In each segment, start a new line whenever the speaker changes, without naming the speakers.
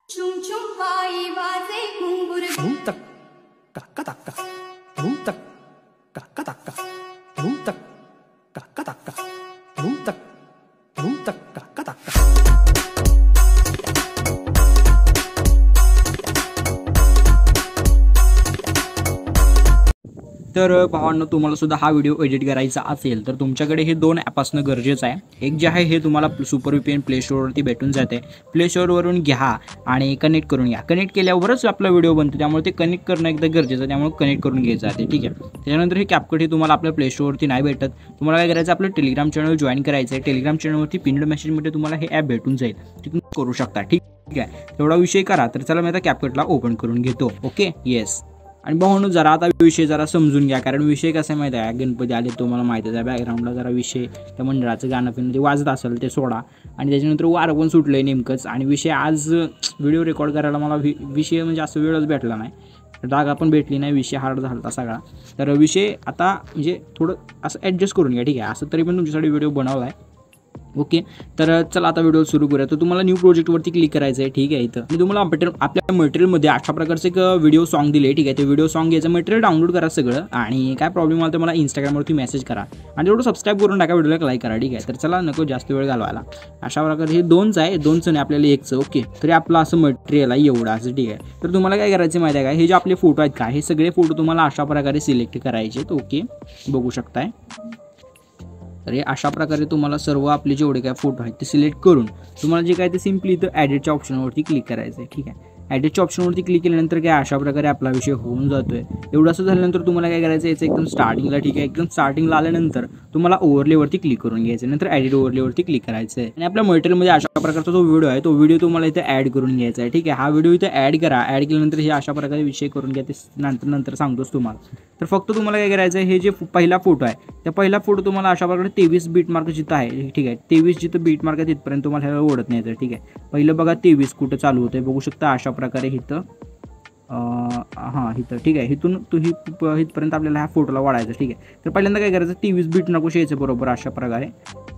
छुम छुम पायी वाजे घुंगुर
धूम तक काका तक्का धूम तक काका तक्का धूम तक काका तक्का धूम तक काका तक्का। तर भावांनो, तुम्हाला सुद्धा हा व्हिडिओ एडिट करायचा असेल तर तुमच्याकडे हे दोन ॲप असणं गरजेचं आहे। एक जे आहे हे तुम्हाला सुपर VPN प्ले स्टोअरवरती भेटून जाते। प्ले स्टोअरवरून घ्या आणि कनेक्ट करून घ्या। कनेक्ट केल्यावरच आपला व्हिडिओ बनतो, त्यामुळे ते कनेक्ट करणं एकदा गरजेचं आहे, त्यामुळे कनेक्ट करून घ्यायचं आहे, ठीक आहे। त्याच्यानंतर हे CapCut हे तुम्हाला आपल्या प्ले स्टोअरवरती नाही भेटत। तुम्हाला काय करायचं, आपलं टेलिग्राम चॅनल जॉईन करायचं आहे। टेलिग्राम चॅनलवरती पिनड मेसेजमध्ये तुम्हाला हे ॲप भेटून जाईल, तिथून करू शकता, ठीक आहे। तेवढा विषय करा। तर चला मी आता CapCutला ओपन करून घेतो। Okay, yes. आणि भावांनो, जरा आता विषय जरा समजून घ्या, कारण विषय कसा माहिती आहे, गणपती आले तुम्हाला माहिती आहे, बॅकग्राऊंडला जरा विषय त्या मंडळाचं गाणं पिणं ते वाजत असेल ते सोडा। आणि त्याच्यानंतर वारं पण सुटलं आहे नेमकंच, आणि विषय आज व्हिडिओ रेकॉर्ड करायला मला विषय म्हणजे असं वेळच भेटला नाही, जागा पण भेटली नाही, विषय हार्ड झाला होता सगळा। तर विषय आता म्हणजे थोडं असं ॲडजस्ट करून घ्या, ठीक आहे। असं तरी पण तुमच्यासाठी व्हिडिओ बनवला आहे, ओके। तर चला आता व्हिडिओ सुरू करूया। तर तुम्हाला न्यू प्रोजेक्टवरती क्लिक करायचं आहे, ठीक आहे। इथं मी तुम्हाला आपल्या मटेरियलमध्ये अशा प्रकारचं एक व्हिडिओ सॉन्ग दिले, ठीक आहे। ते व्हिडिओ सॉन्ग घ्यायचं, मटेरियल डाउनलोड करा सगळं, आणि काय प्रॉब्लेम आला तर मला इंस्टाग्रामवरती मेसेज करा, आणि तेवढं सबस्क्राईब करून टाका, व्हिडिओला लाईक करा, ठीक आहे। तर चला, नको जास्त वेळ घालवायला। अशा प्रकारे हे दोनच आहे, दोनचं नाही आपल्याला एकचं, ओके। तरी आपलं असं मटेरियल आहे एवढं असं, ठीक आहे। तर तुम्हाला काय करायचं माहिती आहे का, हे जे आपले फोटो आहेत का, हे सगळे फोटो तुम्हाला अशा प्रकारे सिलेक्ट करायचे, ओके, बघू शकताय। तर हे अशा प्रकारे तुम्हाला सर्व आपले जेवढे काय फोटो आहेत ते सिलेक्ट करून तुम्हाला जे काय ते सिम्पली इथं ॲडिटच्या ऑप्शनवरती क्लिक करायचं आहे, ठीक आहे। ॲडिटच्या ऑप्शनवरती क्लिक केल्यानंतर काय अशा प्रकारे आपला विषय होऊन जातो आहे। एवढं असं झाल्यानंतर तुम्हाला काय करायचं, याचं एकदम स्टार्टिंगला, ठीक आहे, एकदम स्टार्टिंगला आल्यानंतर तुम्हाला ओव्हरलेवरती क्लिक करून घ्यायचं, नंतर ॲडिट ओव्हरलेवरती क्लिक करायचं आहे, आणि आपल्या मटेरियलमध्ये अशा प्रकारचा जो व्हिडिओ आहे तो व्हिडिओ तुम्हाला इथे ॲड करून घ्यायचा आहे, ठीक आहे। हा व्हिडिओ इथे ॲड करा, ॲड केल्यानंतर हे अशा प्रकारे विषय करून घ्या, ते नंतर सांगतोच तुम्हाला। तर फक्त तुम्हाला काय करायचं आहे, हे जे पहिला फोटो आहे त्या पहिला फोटो तुम्हाला अशा प्रकारे 23 बीट मार्क जिथं आहे, ठीक आहे, 23 जिथं बीट मार्क आहे तिथपर्यंत तुम्हाला ह्याला ओढत नाही, ठीक आहे। पहिलं बघा 23 कुठं चालू होतं बघू शकता, अशा प्रकारे इथं हां इथं, ठीक आहे। इथून इथपर्यंत आपल्याला ह्या फोटोला वाढायचं, ठीक आहे। तर पहिल्यांदा काय करायचं, 23 बीट नको यायचं बरोबर अशा प्रकारे।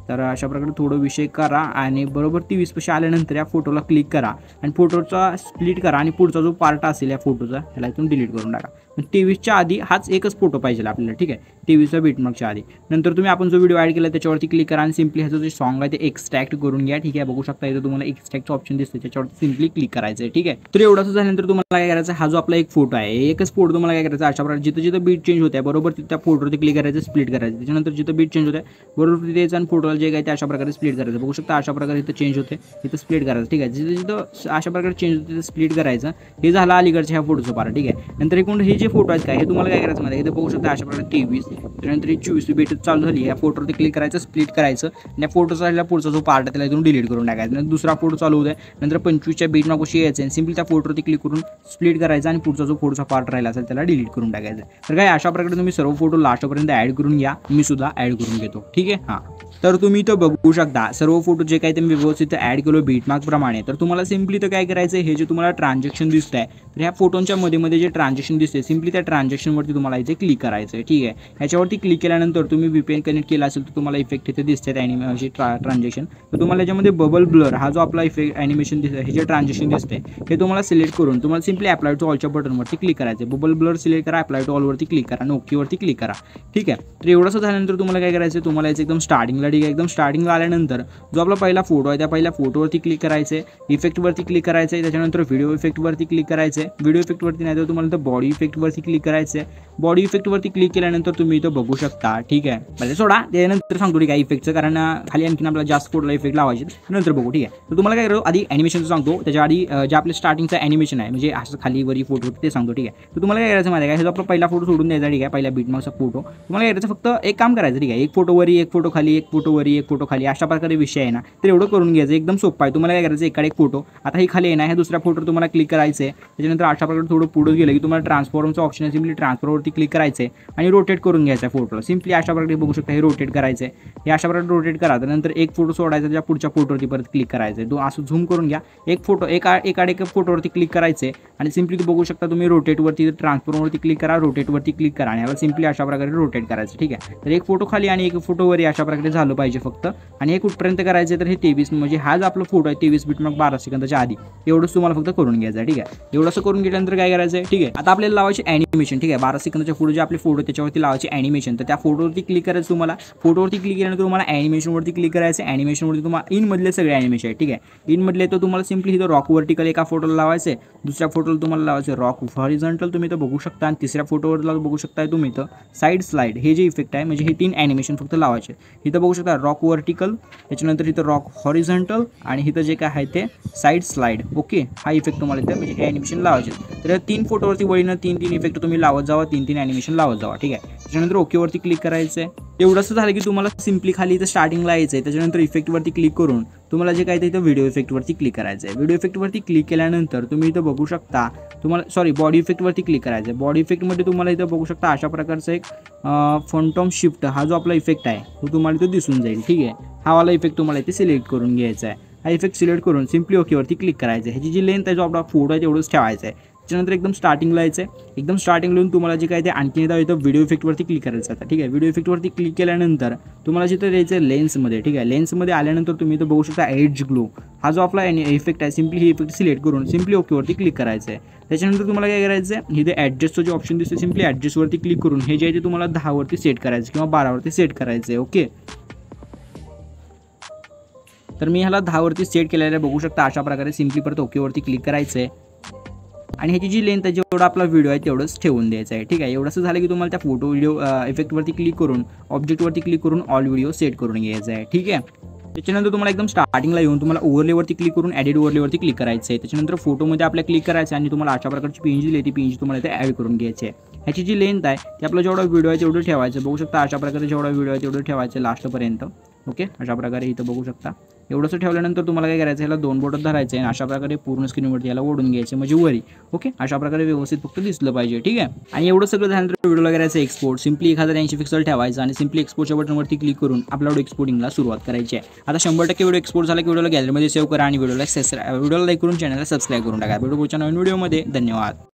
तर अशा प्रकारे थोडं विषय करा, आणि बरोबर 23 पाशी आल्यानंतर या फोटोला क्लिक करा, आणि फोटोचा स्प्लिट करा, आणि पुढचा जो पार्ट असेल या फोटोचा ह्याला इथून डिलीट करून टाका। 23च्या आधी हाच एकच फोटो पाहिजे आपल्याला, ठीक आहे, 23च्या बीटमार्कच्या आधी। नंतर तुम्ही आपण जो व्हिडिओ ॲड केला त्याच्यावरती क्लिक करा, आणि सिम्पली ह्याचं जे सॉन्ग आहे ते एक्स्ट्रॅक्ट करून घ्या, ठीक आहे। बघू शकता इथं तुम्हाला एक्स्ट्रॅक्टचं ऑप्शन दिसतं, त्याच्यावरती सिम्पली क्लिक करायचं आहे, ठीक आहे। तर एवढं असं झाल्यानंतर तुम्हाला काय करायचं, हा जो आपला एक फोटो आहे, एकच फोटो तुम्हाला काय करायचा, अशा प्रकारे जिथं बीट चेंज होत आहे बरोबर त्या फोटोवरती क्लिक करायचं, स्प्लिट करायचं, त्याच्यानंतर जिथं बीट चेंज होत आहे बरोबर तिथे यायचं, आणि फोटोला जे काय ते अशा प्रकारे स्प्लिट करायचं, बघू शकता अशा प्रकारे इथं चेंज होते, इथं स्प्लिट करायचं, ठीक आहे। जिथं अशा प्रकारे चेंज होते तिथं स्प्लिट करायचं। हे झालं अलीकडच्या ह्या फोटोचं पार्ट, ठीक आहे। नंतर एकूण हे जे फोटो आहेत काय, हे तुम्हाला काय करायचं माहिती आहे, इथं बघू शकता अशा प्रकारे 23, त्यानंतर 24 बीट चालू झाली, या फोटोवरती क्लिक करायचं, स्प्लिट करायचं, आणि या फोटोचा राहिला पुढचा जो पार्ट आहे त्याला इथून डिलीट करून टाकायचं, नंतर दुसरा फोटो चालू होत आहे, नंतर 25च्या बीट मागोशी यायचं, आणि सिम्पली त्या फोटोवरती क्लिक करून स्प्लिट करायचं, आणि पुढचा जो फोटोचा पार्ट राहिला असेल त्याला डिलीट करून टाकायचं। तर काय अशा प्रकारे तुम्ही सर्व फोटो लास्टपर्यंत ॲड करून घ्या, मी सुद्धा ॲड करून घेतो, ठीक आहे। हां, तर तुम्ही इथं बघू शकता सर्व फोटो जे काही तुम्ही व्यवस्थित ॲड केलो बीटमार्क प्रमाणे। तर तुम्हाला सिम्पली तर काय करायचं, हे जे तुम्हाला ट्रान्झॅक्शन दिसत आहे, तर ह्या फोटोंच्या मध्ये जे ट्रान्झॅक्शन दिसते सिम्पली त्या ट्रान्झॅक्शनवरती तुम्हाला इथे क्लिक करायचं आहे, ठीक आहे। ह्याच्यावरती क्लिक केल्यानंतर तुम्ही VPN कनेक्ट केला असेल तर तुम्हाला इफेक्ट इथे दिसतात ॲनिमेशन ट्रान्झॅक्शन। तर तुम्हाला याच्यामध्ये बबल ब्लर हा जो आपला इफेक्ट ॲनिमेशन दिसतं, हे जे ट्रान्झॅक्शन दिसते हे तुम्हाला सिलेक्ट करून तुम्हाला सिम्पली अप्लाय टू ऑलच्या बटनवरती क्लिक करायचं आहे। बबल ब्लर सिलेक्ट करा, अप्लाय टू ऑलवरती क्लिक करा, आणि ओकेवरती क्लिक करा, ठीक आहे। तर एवढंसं झाल्यानंतर तुम्हाला काय करायचं, तुम्हाला याचं एकदम स्टार्टिंगला, ठीक आहे, एकदम स्टार्टिंगला आल्यानंतर जो आपला पहिला फोटो आहे त्या पहिल्या फोटोवरती क्लिक करायचं आहे, इफेक्टवरती क्लिक करायचं आहे, त्याच्यानंतर व्हिडिओ इफेक्टवरती क्लिक करायचं आहे, व्हिडिओ इफेक्टवरती नाही तर तुम्हाला तर बॉडी इफेक्टवरती क्लिक करायचं आहे। बॉडी इफेक्टवरती क्लिक केल्यानंतर तुम्ही इथं बघू शकता, ठीक आहे। म्हणजे सोडा त्यानंतर सांगतो, ठीक आहे, इफेक्टचं, कारण खाली आणखीन आपल्याला जास्त फोटोला इफेक्ट लावायचे नंतर बघू, ठीक आहे। तर तुम्हाला काय करायचं, आधी ॲनिमेशनचं सांगतो, त्याच्या आधी जे आपलं स्टार्टिंगचं ॲनिमेशन आहे म्हणजे असं खाली वरी फोटो ते सांगतो, ठीक आहे। तर तुम्हाला काय करायचं माहिती आहे का, हे आपला पहिला फोटो सोडून द्यायचा, ठीक आहे, पहिला बीटमार्कचा फोटो तुम्हाला काय करायचं, फक्त एक काम करायचं, ठीक आहे, एक फोटो वरी, एक फोटो खाली, एक फोटो वरी, एक फोटो खाली, अशा प्रकारे विषय आहे ना। तर एवढं करून घ्यायचं, एकदम सोपं आहे। तुम्हाला काय करायचं, एकाडे एक फोटो, आता ही खाली आहे ना, ह्या दुसऱ्या फोटोवर तुम्हाला क्लिक करायचं आहे, त्याच्यानंतर अशा प्रकारे थोडं पुढे गेलं की तुम्हाला ट्रान्सफॉर्मचा ऑप्शन आहे, सिम्पली ट्रान्सफॉर्मवरती क्लिक करायचं आहे, आणि रोटेट करून घ्यायचं आहे फोटोला, सिम्पली अशा प्रकारे बघू शकता हे रोटेट करायचं आहे, हे अशा प्रकारे रोटेट करा, त्यानंतर एक फोटो सोडायचा, त्याच्या पुढच्या फोटोवरती परत क्लिक करायचं आहे, असं झूम करून घ्या, एक फोटो एक फोटोवरती क्लिक करायचं आहे, आणि सिम्पली सिम्पली बघू शकता तुम्ही रोटेटवरती ट्रान्सफॉर्मवरती क्लिक करा, रोटेटवरती क्लिक करा आणि याला सिम्पली अशा प्रकारे रोटेट करायचं. ठीक आहे, तर एक फोटो खाली आणि एक फोटो वरी अशा प्रकारे झालं पाहिजे फक्त. आणि हे कुठपर्यंत करायचं तर हे 23 म्हणजे हा जो आपला फोटो आहे 23 बीट मग 12 सेकंदाच्या आधी एवढंच तुम्हाला फक्त करून घ्यायचं आहे. ठीक आहे, एवढंसं करून घेतल्यानंतर काय करायचं आहे. ठीक आहे, आता आपल्याला लावायची ॲनिमेशन. ठीक आहे, 12 सेकंदाच्या पुढे जे आपले फोटो त्याच्यावरती लावायचे ॲनिमेशन. तर त्या फोटोवरती क्लिक करायचं तुम्हाला. फोटोवरती क्लिक केल्यानंतर तुम्हाला ॲनिमेशनवरती क्लिक करायचं. ॲनिमेशनवरती तुम्हाला इनमधले सगळे ॲनिमेशन आहे. ठीक आहे, इनमधले तर तुम्हाला सिम्पली इथं रॉक वर्टिकल एका फोटोला लावायचं आहे, दुसऱ्या फोटोला तुम्हाला लावायचं रॉक हॉरिझॉन्टल तुम्ही इथं बघू शकता आणि तिसऱ्या फोटोवरला बघू शकता तुम्ही इथं साईड स्लाइड. हे जे इफेक्ट आहे म्हणजे हे 3 ॲनिमेशन फक्त लावायचे. इथं बघू शकता रॉक वर्टिकल, त्याच्यानंतर इथं रॉक हॉरिझॉन्टल आणि इथं जे काय आहे ते साईड स्लाइड. ओके, हा इफेक्ट तुम्हाला इथं म्हणजे हे ॲनिमेशन लावायचे. तर 3 फोटोवरती वळीनं 3 इफेक्ट तुम्ही लावत जावा, 3 ॲनिमेशन लावत जावा. ठीक आहे, त्याच्यानंतर ओकेवरती क्लिक करायचं आहे. एवढंच झालं की तुम्हाला सिम्पली खाली इथं स्टार्टिंगला यायचं आहे. त्याच्यानंतर इफेक्टवरती क्लिक करून तुम्हाला जे काय ते इथं व्हिडिओ इफेक्टवरती क्लिक करायचं आहे. व्हिडिओ इफेक्टवरती क्लिक केल्यानंतर तुम्ही इथं बघू शकता तुम्हाला बॉडी इफेक्टवरती क्लिक करायचं आहे. बॉडी इफेक्टमध्ये तुम्हाला इथं बघू शकता अशा प्रकारचं एक फंटॉम शिफ्ट हा जो आपला इफेक्ट आहे तो तुम्हाला इथं दिसून जाईल. ठीक आहे, हा वाला इफेक्ट तुम्हाला इथे सिलेक्ट करून घ्यायचा आहे. हा इफेक्ट सिलेक्ट करून सिम्पली ओकेवरती क्लिक करायचं आहे. ह्याची जी लेंथ आहे जो आपला फोटो आहे तेवढंच ठेवायचं आहे. त्याच्यानंतर एकदम स्टार्टिंगला यायचं आहे. एकदम स्टार्टिंगला येऊन तुम्हाला जे काय ते आणखी एकदा इथं व्हिडिओ इफेक्टवरती क्लिक करायचं आहे. ठीक आहे, व्हिडिओ इफेक्टवरती क्लिक केल्यानंतर तुम्हाला जिथं यायचं आहे लेन्समध्ये. ठीक आहे, लेन्समध्ये आल्यानंतर तुम्ही इथं बघू शकता एज ग्लो हा जो आपला इफेक्ट आहे. सिम्पली ही इफेक्ट सिलेक्ट करून सिम्पली ओकेवरती क्लिक करायचं आहे. त्याच्यानंतर तुम्हाला काय करायचं आहे, इथे ॲडजस्टचं जे ऑप्शन दिसतं सिम्पली ॲडजस्टवरती क्लिक करून हे जे आहे ते तुम्हाला 10 वरती सेट करायचं किंवा 12 वरती सेट करायचं आहे. ओके, तर मी ह्याला 10 वरती सेट केलेलं आहे. बघू शकता अशा प्रकारे सिम्पली परत ओकेवरती क्लिक करायचं आहे आणि ह्याची जी लेंथ आहे जेवढा आपला व्हिडिओ आहे तेवढंच ठेवून द्यायचं आहे. ठीक आहे, एवढंच झालं की तुम्हाला त्या फोटो व्हिडिओ इफेक्टवरती क्लिक करून ऑब्जेक्टवरती क्लिक करून ऑल व्हिडिओ सेट करून घ्यायचं आहे. ठीक आहे, त्याच्यानंतर तुम्हाला एकदम स्टार्टिंगला येऊन तुम्हाला ओव्हरलेवरती क्लिक करून ॲडिट ओव्हरलेवरती क्लिक करायचं आहे. त्याच्यानंतर फोटोमध्ये आपल्या क्लिक करायचं आणि तुम्हाला अशा प्रकारची पीएनजी दिली ती पीएनजी तुम्हाला इथे ॲड करून घ्यायची आहे. ह्याची जी लेंथ आहे ती आपला जेवढा व्हिडिओ आहे तेवढं ठेवायचं. बघू शकता अशा प्रकारे जेवढा व्हिडिओ आहे तेवढं ठेवायचं लास्टपर्यंत. ओके, अशा प्रकारे इथं बघू शकता. एवढंसं ठेवल्यानंतर तुम्हाला काय करायचं, ह्याला 2 बोटं धरायचं आहे आणि अशा प्रकारे पूर्ण स्क्रीनवरती याला ओढून घ्यायचं म्हणजे वरी. ओके, अशा प्रकारे व्यवस्थित फक्त दिसलं पाहिजे. ठीक आहे, आणि एवढं सगळं झाल्यानंतर व्हिडिओला करायचं एक्सपोर्ट. सिम्पली 1080 पिक्सल ठेवायचं आणि सिम्पली एक्सपोर्टच्या बटनवरती क्लिक करून आपला व्हिडिओ एक्सपोर्टिंगला सुरुवात करायची आहे. आता 100% व्हिडिओ एक्सपोर्ट झाला की व्हिडिओला गॅलरीमध्ये सेव्ह करा आणि व्हिडिओला लाईक करून चॅनलला सबस्क्राईब करून टाका. व्हिडिओ पुढच्या नवीन व्हिडिओमध्ये. धन्यवाद.